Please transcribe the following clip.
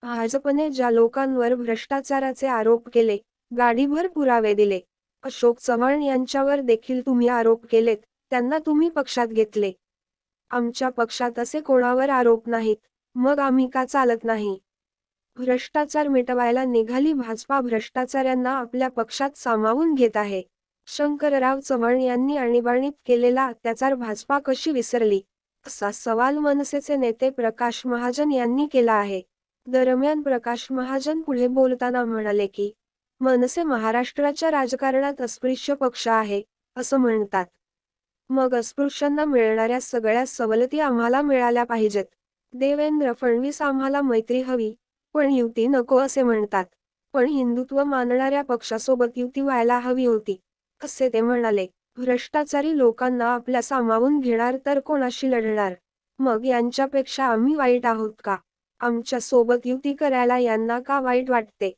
भाजपने ज्या लोकांवर भ्रष्टाचाराचे आरोप केले, गाडीभर पुरावे दिले. अशोक चव्हाण यांच्यावर देखील तुम्ही आरोप केलेत, त्यांना तुम्ही पक्षात घेतले. आमच्या पक्षात असे कोणावर आरोप नाहीत, मग आम्ही का चालत नाही? भ्रष्टाचार मिटवायला निघाली भाजपा भ्रष्टाचाऱ्यांना आपल्या पक्षात सामावून घेत आहे. शंकरराव चव्हाण यांनी आणीबाणीत केलेला अत्याचार भाजपा कशी विसरली, असा सवाल मनसेचे नेते प्रकाश महाजन यांनी केला आहे. दरम्यान प्रकाश महाजन पुढे बोलताना म्हणाले की, मनसे महाराष्ट्राच्या राजकारणात अस्पृश्य पक्ष आहे, असं म्हणतात. मग अस्पृश्यांना मिळणाऱ्या सगळ्या सवलती आम्हाला मिळाल्या पाहिजेत. देवेंद्र फडणवीस आम्हाला मैत्री हवी, पण युती नको असे म्हणतात. पण हिंदुत्व मानणाऱ्या पक्षासोबत युती व्हायला हवी होती, असे ते म्हणाले. भ्रष्टाचारी लोकांना आपल्या सामावून घेणार तर कोणाशी लढणार? मग यांच्यापेक्षा आम्ही वाईट आहोत का? आमच्या सोबत युती करायला यांना का वाईट वाटते?